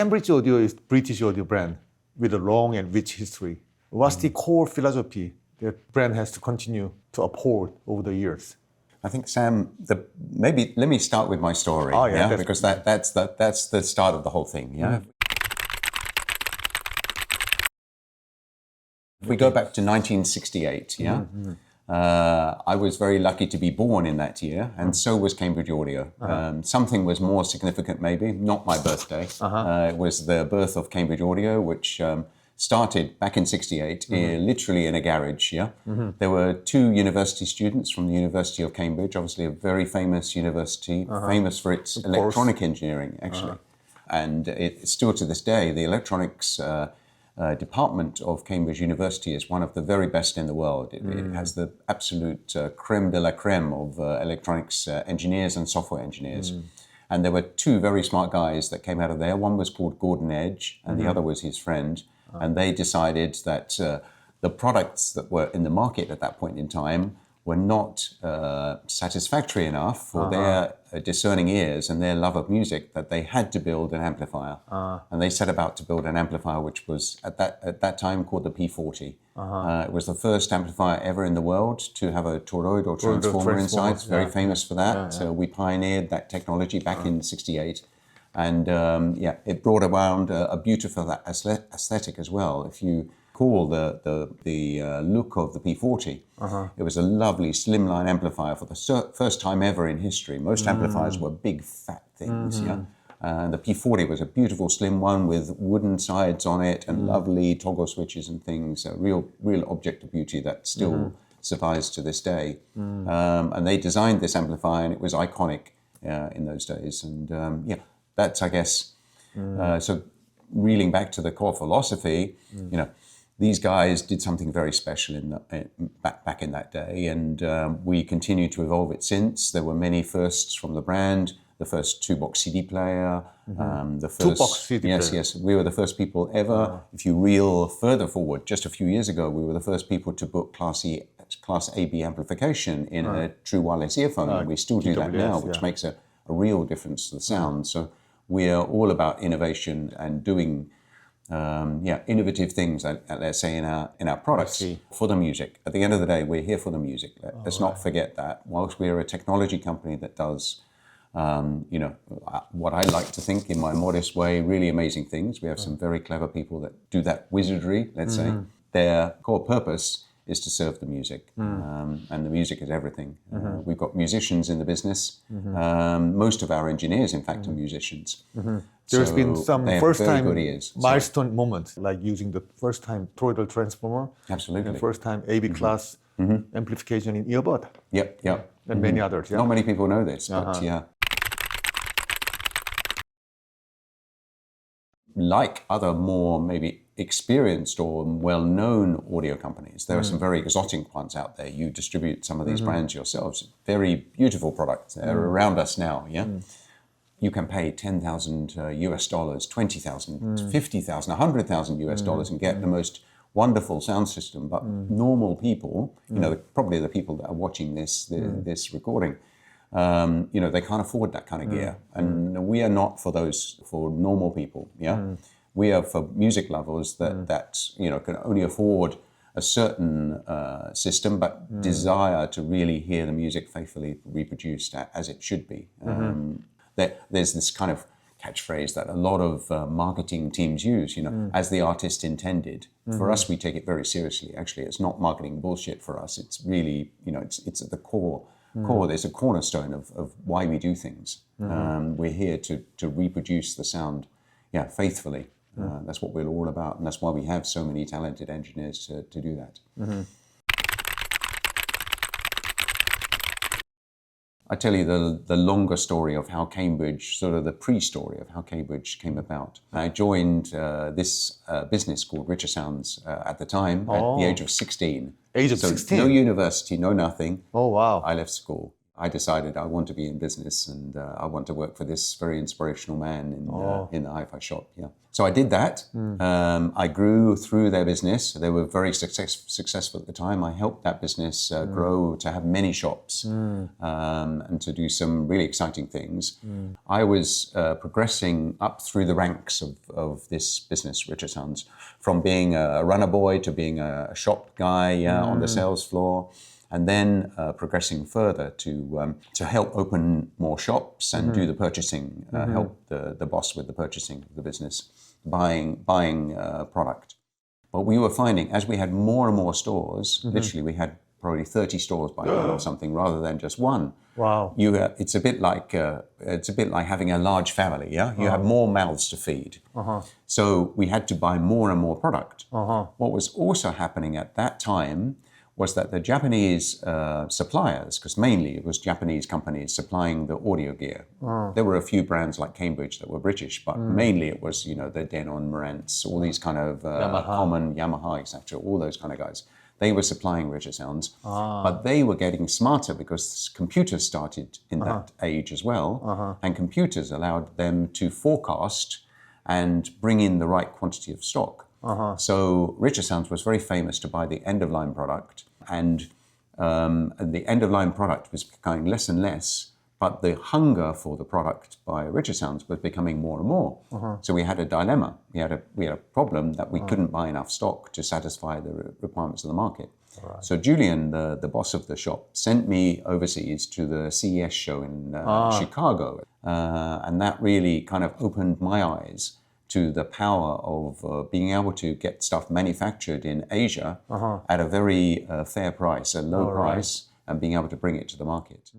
캠브리지오디오 is British audio brand with a long and rich history. What's the core philosophy that brand has to continue to uphold over the years? I think, Sam, maybe let me start with my story, because that's the start of the whole thing. Yeah. If we go back to 1968, I was very lucky to be born in that year, and so was Cambridge Audio. Something was more significant, maybe, not my birthday. It was the birth of Cambridge Audio, which started back in 68, literally in a garage, There were two university students from the University of Cambridge, obviously a very famous university, famous for its electronic engineering, actually. And it's still to this day, the electronics department of Cambridge University is one of the very best in the world. It has the absolute creme de la creme of electronics engineers and software engineers. And there were two very smart guys that came out of there. One was called Gordon Edge, and the other was his friend. And they decided that the products that were in the market at that point in time were not satisfactory enough for their discerning ears and their love of music, that they had to build an amplifier. And they set about to build an amplifier which was at that time called the P40. It was the first amplifier ever in the world to have a toroidal transformer inside. It's very famous for that. So we pioneered that technology back in 68. And it brought around a beautiful aesthetic as well. If you call the look of the P40, it was a lovely slimline amplifier for the first time ever in history. Most amplifiers were big fat things, And the P40 was a beautiful slim one with wooden sides on it and lovely toggle switches and things. A real object of beauty that still survives to this day. And they designed this amplifier, and it was iconic in those days. And that's, I guess, so reeling back to the core philosophy, these guys did something very special back in that day, and we continue to evolve it since. There were many firsts from the brand. The first two-box CD player, the first two-box CD player. Yes, we were the first people ever. If you reel further forward, just a few years ago, we were the first people to book Class AB amplification in a true wireless earphone, and we still do that now, which makes a real difference to the sound. So we are all about innovation and doing innovative things, let's say, in our products for the music. At the end of the day, we're here for the music. Let's not forget that. Whilst we're a technology company that does, what I like to think in my modest way, really amazing things. We have some very clever people that do that wizardry, let's say. Their core purpose is to serve the music, and the music is everything. We've got musicians in the business. Most of our engineers, in fact, are musicians. There's been some first-time milestone moments, like using the first-time toroidal transformer. Absolutely. And first-time AB class amplification in earbud. Yep. And many others. Not many people know this, but like other more maybe experienced or well-known audio companies, there are some very exotic ones out there. You distribute some of these brands yourselves. Very beautiful products. They're around us now, You can pay $10,000 US dollars, $20,000, $50,000, $100,000 US dollars and get the most wonderful sound system. But normal people, probably the people that are watching this recording, they can't afford that kind of gear. And we are not for normal people, We are for music lovers that can only afford a certain system, but desire to really hear the music faithfully reproduced as it should be. There's this kind of catchphrase that a lot of marketing teams use, as the artist intended. For us, we take it very seriously. Actually, it's not marketing bullshit for us. It's really, it's at the core. There's a cornerstone of why we do things. We're here to reproduce the sound, faithfully. That's what we're all about, and that's why we have so many talented engineers to do that. I tell you the longer story of how Cambridge, sort of the pre-story of how Cambridge came about. I joined this business called Richer Sounds at the time, at the age of 16. Age of 16? No university, no nothing. Oh, wow. I left school. I decided I want to be in business and I want to work for this very inspirational man in the hi-fi shop. Yeah. So I did that. I grew through their business. They were very successful at the time. I helped that business grow to have many shops and to do some really exciting things. I was progressing up through the ranks of this business, Richard Sons, from being a runner boy to being a shop guy on the sales floor. And then progressing further to help open more shops and do the purchasing, help the boss with the purchasing of the business, buying product. But we were finding, as we had more and more stores, literally we had probably 30 stores by now or something, rather than just one. Wow! It's a bit like having a large family. Yeah, you have more mouths to feed. So we had to buy more and more product. What was also happening at that time was that the Japanese suppliers, because mainly it was Japanese companies supplying the audio gear. There were a few brands like Cambridge that were British, but mainly it was, the Denon, Marantz, all these kind of common Yamaha, etc., all those kind of guys. They were supplying Richard Sounds, but they were getting smarter because computers started in that age as well, and computers allowed them to forecast and bring in the right quantity of stock. So Richard Sounds was very famous to buy the end-of-line product, and the end-of-line product was becoming less and less, but the hunger for the product by Richard Sounds was becoming more and more. So we had a dilemma. We had a problem that we couldn't buy enough stock to satisfy the requirements of the market. So Julian, the boss of the shop, sent me overseas to the CES show in Chicago, and that really kind of opened my eyes to the power of being able to get stuff manufactured in Asia at a very fair price, a low price, and being able to bring it to the market.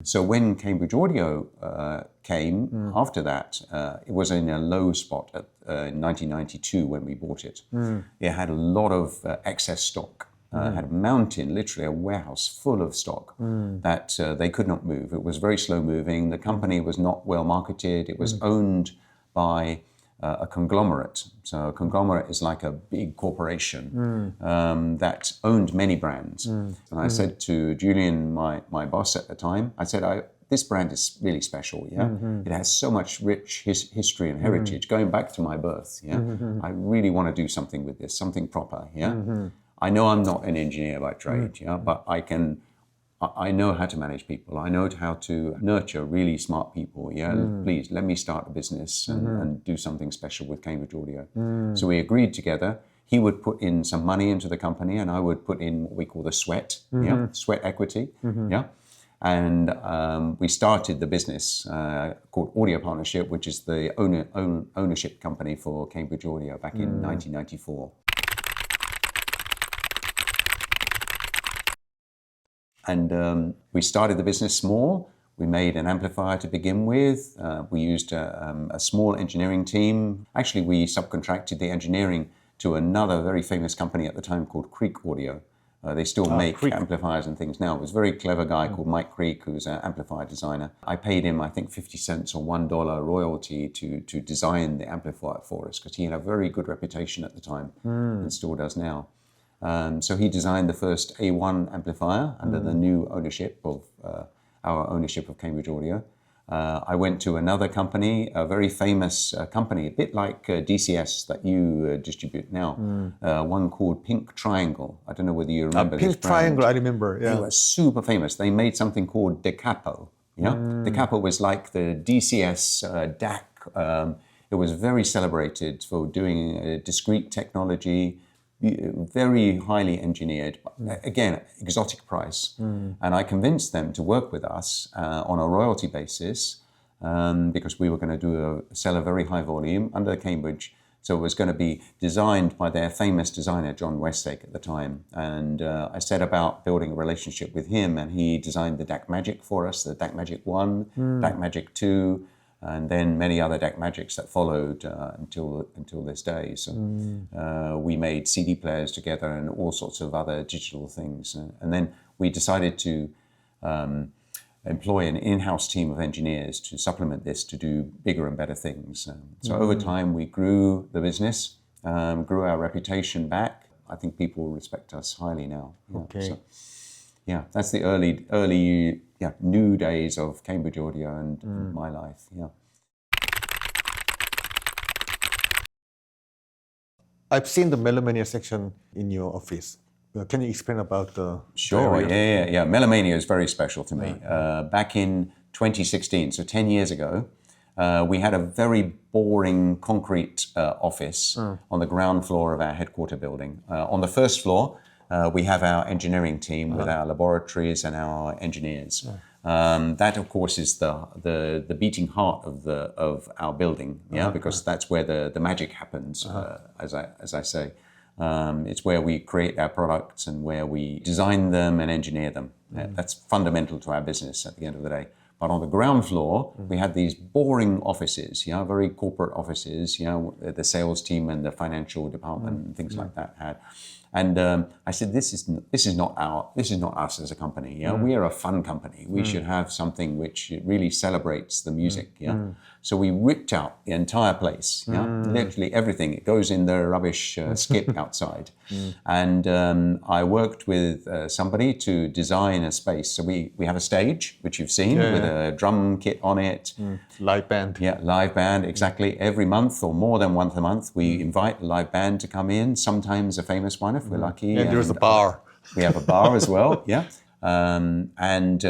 So when Cambridge Audio came after that, it was in a low spot in 1992 when we bought it. It had a lot of excess stock. Had a mountain, literally a warehouse full of stock that they could not move. It was very slow moving. The company was not well marketed. It was owned by a conglomerate. So a conglomerate is like a big corporation that owned many brands. And I said to Julian, my boss at the time, I said, this brand is really special, yeah? It has so much rich history and heritage going back to my birth, yeah? I really want to do something with this, something proper, yeah? I know I'm not an engineer by trade, yeah, but I know how to manage people. I know how to nurture really smart people, yeah. Please let me start a business and do something special with Cambridge Audio. So we agreed together. He would put in some money into the company, and I would put in what we call the sweat, yeah, sweat equity, yeah. And we started the business called Audio Partnership, which is the ownership company for Cambridge Audio back in 1994. And we started the business small. We made an amplifier to begin with. We used a small engineering team. Actually, we subcontracted the engineering to another very famous company at the time called Creek Audio. They still make amplifiers and things now. It was a very clever guy called Mike Creek, who's an amplifier designer. I paid him, I think, 50 cents or $1 royalty to design the amplifier for us, because he had a very good reputation at the time and still does now. So he designed the first A1 amplifier under the new ownership of our ownership of Cambridge Audio. I went to another company, a very famous company, a bit like DCS that you distribute now, one called Pink Triangle. I don't know whether you remember this Pink Triangle, I remember, yeah. They were super famous. They made something called Da Capo. Yeah? Da Capo was like the DCS DAC. It was very celebrated for doing discrete technology, very highly engineered, again, exotic price. And I convinced them to work with us on a royalty basis because we were going to sell a very high volume under Cambridge. So it was going to be designed by their famous designer, John Westake at the time. And I set about building a relationship with him, and he designed the DAC Magic for us, the DAC Magic 1, DAC Magic 2, and then many other DAC Magics that followed until this day. So we made CD players together and all sorts of other digital things. And then we decided to employ an in-house team of engineers to supplement this to do bigger and better things. So over time, we grew the business, grew our reputation back. I think people respect us highly now. Yeah. Okay. So, yeah, that's the early new days of Cambridge Audio and my life. Yeah. I've seen the Melomania section in your office. Can you explain about the Sure, area? yeah. Melomania is very special to me. Back in 2016, so 10 years ago, we had a very boring concrete office on the ground floor of our headquarter building. On the first floor, we have our engineering team with our laboratories and our engineers. That, of course, is the beating heart of our building, because that's where the magic happens, as I say. It's where we create our products and where we design them and engineer them. That's fundamental to our business at the end of the day. But on the ground floor, we had these boring offices, very corporate offices, the sales team and the financial department and things like that had. And I said, this is not us as a company. We are a fun company. We should have something which really celebrates the music. So we ripped out the entire place. Literally everything. It goes in the rubbish skip outside. And I worked with somebody to design a space. So we have a stage, which you've seen, with a drum kit on it. Live band. Yeah, live band, exactly. Every month or more than once a month, we invite a live band to come in, sometimes a famous one if we're lucky. And there's a bar. We have a bar as well, and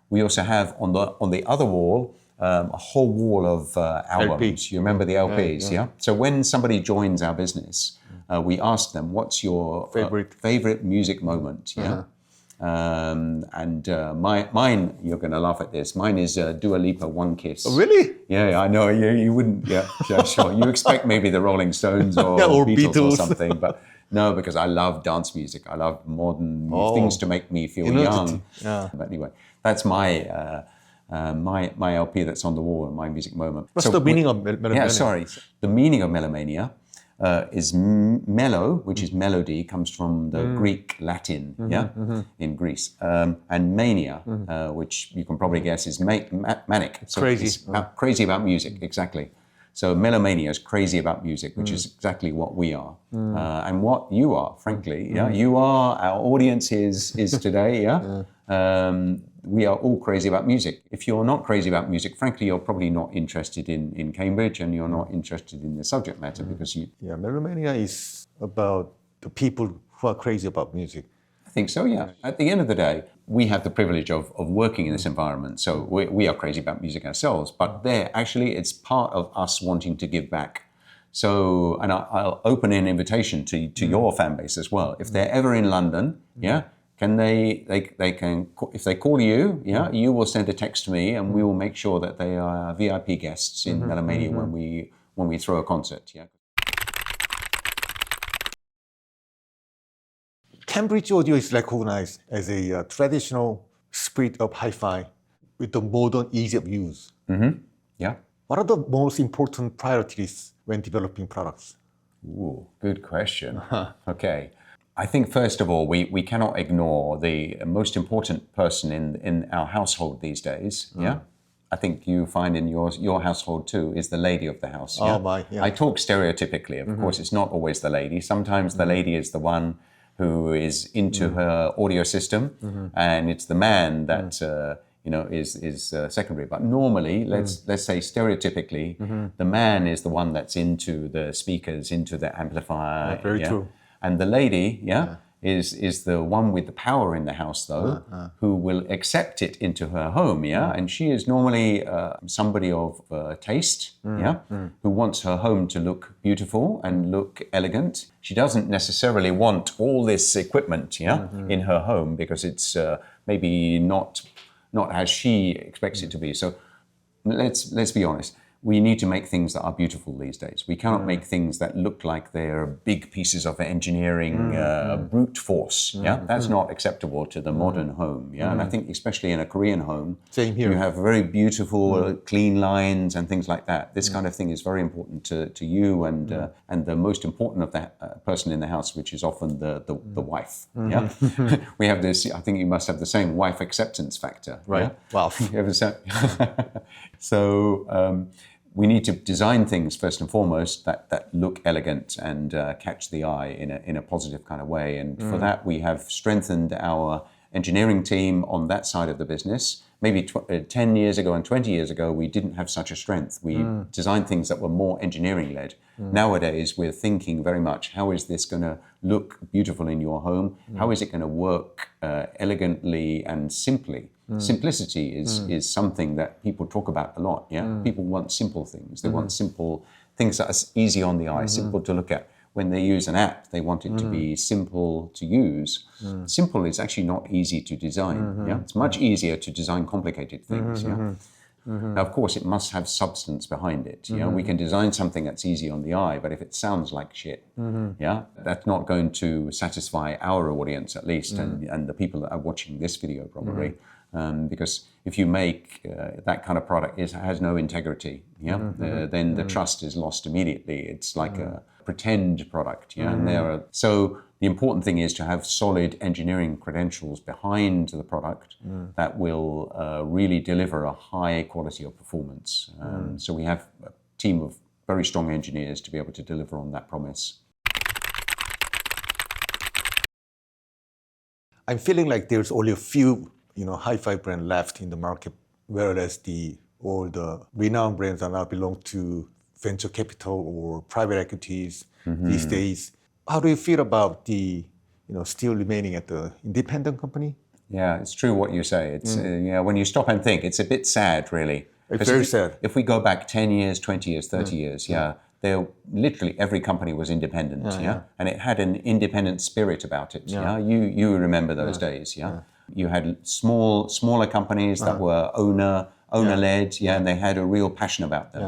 we also have on the other wall a whole wall of albums. LP. You remember the LPs, yeah? So when somebody joins our business, we ask them, what's your favorite music moment, and mine, you're going to laugh at this, mine is Dua Lipa, One Kiss. Oh, really? Yeah, I know, you wouldn't, sure. You expect maybe the Rolling Stones or, or Beatles or something, but no, because I love dance music. I love modern things to make me feel young. Yeah. But anyway, that's my LP that's on the wall, my music moment. What's the meaning of Melomania? Yeah, sorry. The meaning of Melomania is melo, which is melody, comes from the Greek Latin, in Greece, and mania, which you can probably guess is manic. So crazy. It's crazy about music, exactly. So Melomania is crazy about music, which is exactly what we are, and what you are, frankly. You are, our audience is today. We are all crazy about music. If you're not crazy about music, frankly, you're probably not interested in Cambridge, and you're not interested in the subject matter because you. Yeah, Melomania is about the people who are crazy about music. I think so, yeah. At the end of the day, we have the privilege of working in this environment. So we are crazy about music ourselves, but it's part of us wanting to give back. So, and I'll open an invitation to your fan base as well. If they're ever in London, can they can, if they call you, you will send a text to me and we will make sure that they are VIP guests in Melomania when we throw a concert, Cambridge Audio is recognized as a traditional spirit of hi-fi with the modern ease of use. Yeah. What are the most important priorities when developing products? Ooh, good question. Okay. I think, first of all, we cannot ignore the most important person in our household these days, I think you find in your household too, is the lady of the house. I talk stereotypically. Of course, it's not always the lady. Sometimes the lady is the one who is into her audio system, and it's the man that is secondary. But normally, let's say stereotypically, the man is the one that's into the speakers, into the amplifier. Very true. And the lady, is the one with the power in the house, though, who will accept it into her home, and she is normally somebody of taste, who wants her home to look beautiful and look elegant. She doesn't necessarily want all this equipment, in her home because it's maybe not as she expects it to be. So let's be honest. We need to make things that are beautiful these days. We cannot make things that look like they're big pieces of engineering brute force. That's not acceptable to the modern home. And I think especially in a Korean home, same here. You have very beautiful, clean lines and things like that. This kind of thing is very important to you and the most important of that person in the house, which is often the wife. We have this. I think you must have the same wife acceptance factor. Right. Wow. You ever said? So. we need to design things first and foremost that look elegant and catch the eye in a positive kind of way. And for that, we have strengthened our engineering team on that side of the business. Maybe 10 years ago and 20 years ago, we didn't have such a strength. We designed things that were more engineering-led. Nowadays, we're thinking very much, how is this going to look beautiful in your home? How is it going to work elegantly and simply? Simplicity is something that people talk about a lot. Yeah, people want simple things. They want simple things that are easy on the eye, simple to look at. When they use an app, they want it to be simple to use. Simple is actually not easy to design. Yeah, it's much easier to design complicated things. Yeah. Now, of course, it must have substance behind it. Yeah, we can design something that's easy on the eye, but if it sounds like shit, yeah, that's not going to satisfy our audience, at least, and the people that are watching this video probably. Because if you make that kind of product has no integrity, yeah, then the trust is lost immediately. It's like a pretend product, yeah. And so the important thing is to have solid engineering credentials behind the product that will really deliver a high quality of performance. So we have a team of very strong engineers to be able to deliver on that promise. I'm feeling like there's only a few hi-fi brand left in the market, whereas all the renowned brands are now belong to venture capital or private equities these days. How do you feel about still remaining at the independent company? Yeah, it's true what you say. It's when you stop and think, it's a bit sad, really. It's very sad. If we go back 10 years, 20 years, 30 years, there literally every company was independent, and it had an independent spirit about it. You remember those days, You had smaller companies that were owner-led, and they had a real passion about them,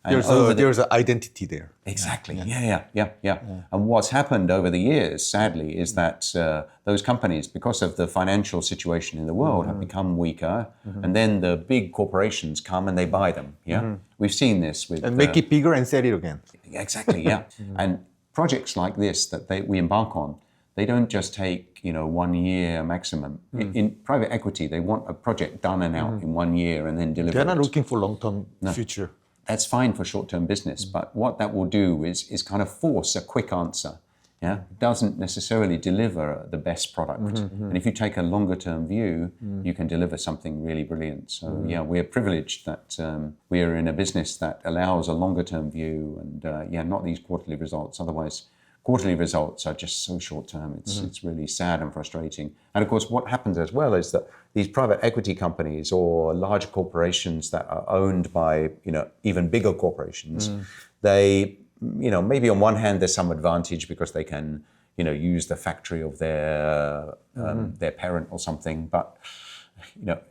There's an identity there. Exactly. Yeah. And what's happened over the years, sadly, is that those companies, because of the financial situation in the world, have become weaker. And then the big corporations come and they buy them. Yeah. We've seen this with and make it bigger and sell it again. Exactly. Yeah. And projects like this that we embark on, they don't just take 1 year maximum. In private equity, they want a project done and out in 1 year and then delivered. They're not looking for long-term future. That's fine for short-term business, but what that will do is kind of force a quick answer. Yeah, it doesn't necessarily deliver the best product. And if you take a longer-term view, you can deliver something really brilliant. So we're privileged that we're in a business that allows a longer-term view, and not these quarterly results. Otherwise, quarterly results are just so short-term. It's really sad and frustrating. And of course, what happens as well is that these private equity companies or large corporations that are owned by even bigger corporations, they maybe on one hand there's some advantage because they can use the factory of their parent or something, but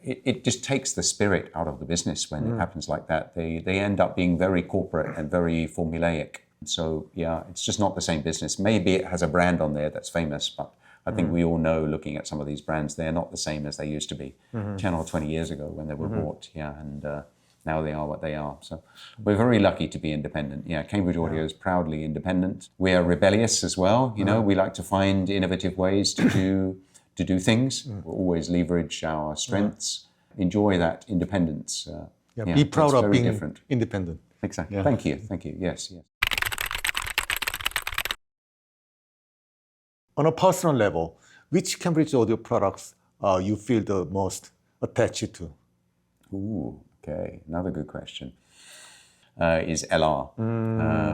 it just takes the spirit out of the business when it happens like that. They end up being very corporate and very formulaic. So it's just not the same business. Maybe it has a brand on there that's famous, but I think we all know, looking at some of these brands, they're not the same as they used to be 10 or 20 years ago when they were bought. And now they are what they are. So we're very lucky to be independent. Cambridge Audio is proudly independent. We are rebellious as well. We like to find innovative ways to do things. We'll always leverage our strengths. Enjoy that independence. Be proud of being different. Independent. Exactly. Thank you. Yes. On a personal level, which Cambridge Audio products you feel the most attached to? Ooh, okay. Another good question. Is LR.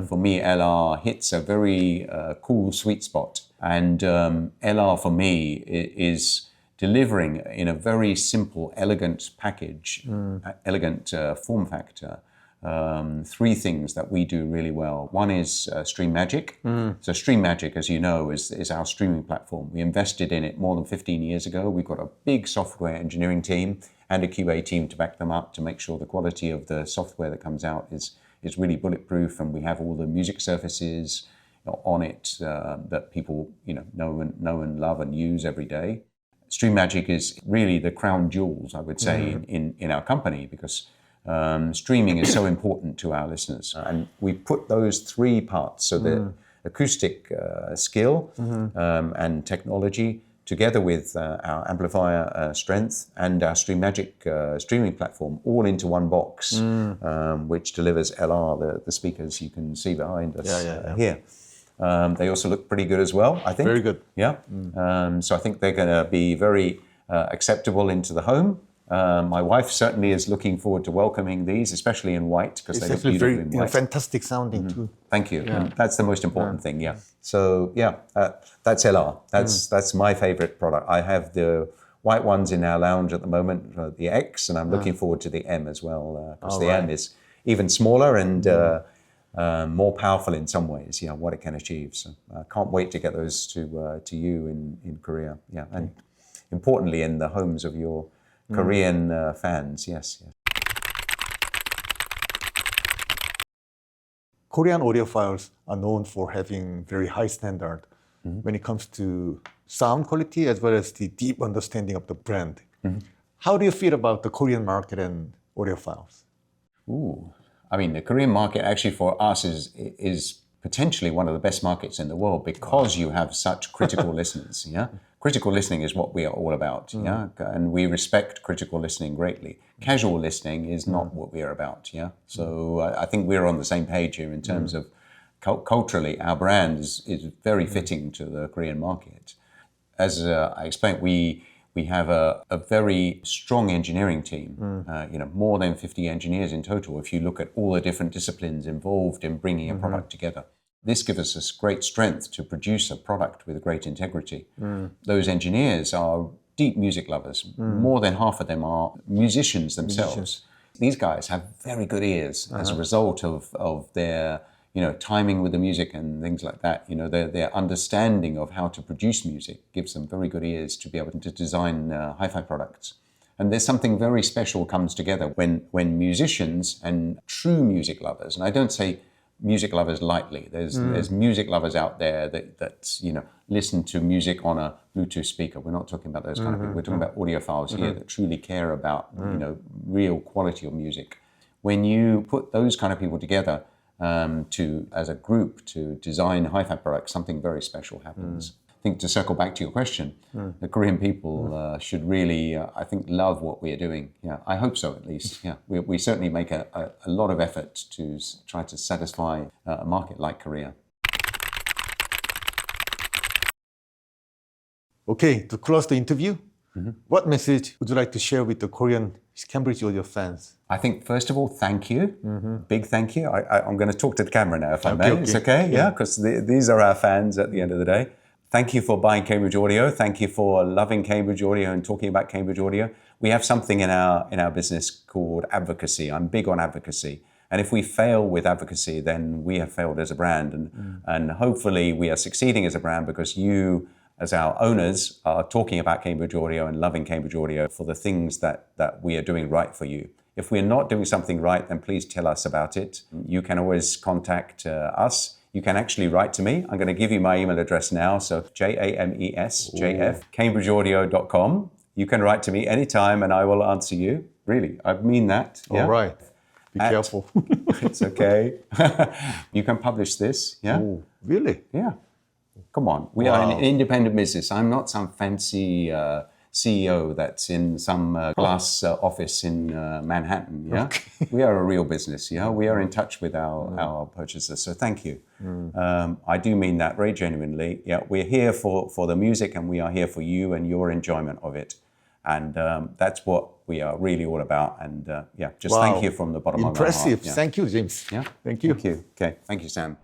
For me, LR hits a very cool sweet spot. And LR for me is delivering in a very simple, elegant package, elegant form factor, 3 things that we do really well. One is Stream Magic. So Stream Magic, as you know, is our streaming platform. We invested in it more than 15 years ago. We've got a big software engineering team and a QA team to back them up to make sure the quality of the software that comes out is really bulletproof, and we have all the music services on it that people know and love and use every day. Stream Magic is really the crown jewels, I would say, in our company, because streaming is so important to our listeners. And we put those 3 parts, so the acoustic skill and technology together with our amplifier strength and our StreamMagic streaming platform, all into one box, which delivers LR, the speakers you can see behind us here. They also look pretty good as well, I think. Very good. Yeah. So I think they're going to be very acceptable into the home. My wife certainly is looking forward to welcoming these, especially in white, because they look beautiful in white. Very fantastic sounding too. Thank you. Yeah. That's the most important thing, yeah. So yeah, that's LR. That's my favorite product. I have the white ones in our lounge at the moment, the X, and I'm looking forward to the M as well, because the M is even smaller and more powerful in some ways, what it can achieve. So I can't wait to get those to you in Korea. Yeah, and importantly in the homes of your Korean fans, yes. Korean audiophiles are known for having very high standard when it comes to sound quality as well as the deep understanding of the brand. How do you feel about the Korean market and audiophiles? Ooh, I mean, the Korean market actually for us is potentially one of the best markets in the world because you have such critical listeners, yeah? Critical listening is what we are all about, yeah? And we respect critical listening greatly. Casual listening is not what we are about, yeah? So I think we're on the same page here in terms of culturally, our brand is very fitting to the Korean market. As I explained, we have a very strong engineering team, more than 50 engineers in total if you look at all the different disciplines involved in bringing a product together. This gives us great strength to produce a product with great integrity. Those engineers are deep music lovers. More than half of them are musicians themselves. These guys have very good ears as a result of their timing with the music and things like that. Their understanding of how to produce music gives them very good ears to be able to design hi-fi products. And there's something very special comes together when musicians and true music lovers, and I don't say music lovers lightly. There's music lovers out there that listen to music on a Bluetooth speaker. We're not talking about those kind of people. We're talking about audiophiles here that truly care about real quality of music. When you put those kind of people together as a group to design hi-fi products, something very special happens. I think to circle back to your question, the Korean people should really, I think, love what we are doing. Yeah, I hope so at least. Yeah, we certainly make a lot of effort to try to satisfy a market like Korea. Okay, to close the interview, what message would you like to share with the Korean 캠브리지오디오 fans? I think, first of all, thank you. Big thank you. I'm going to talk to the camera now, if I may. Okay. It's okay? Yeah, because these are our fans at the end of the day. Thank you for buying Cambridge Audio. Thank you for loving Cambridge Audio and talking about Cambridge Audio. We have something in our business called advocacy. I'm big on advocacy. And if we fail with advocacy, then we have failed as a brand. And hopefully we are succeeding as a brand because you, as our owners, are talking about Cambridge Audio and loving Cambridge Audio for the things that we are doing right for you. If we're not doing something right, then please tell us about it. You can always contact us. You can actually write to me. I'm going to give you my email address now. So JAMESJF, CambridgeAudio.com. You can write to me anytime and I will answer you. Really, I mean that. Yeah? All right. Be careful. It's okay. You can publish this. Yeah. Oh, really? Yeah. Come on. We are an independent business. I'm not some fancy CEO that's in some glass office in Manhattan. Yeah, okay. We are a real business. Yeah, we are in touch with our purchasers. So thank you. I do mean that very genuinely. Yeah, we're here for the music, and we are here for you and your enjoyment of it. And that's what we are really all about. And thank you from the bottom of my heart. Impressive. Yeah. Thank you, James. Yeah. Thank you. Thank you. Okay. Thank you, Sam.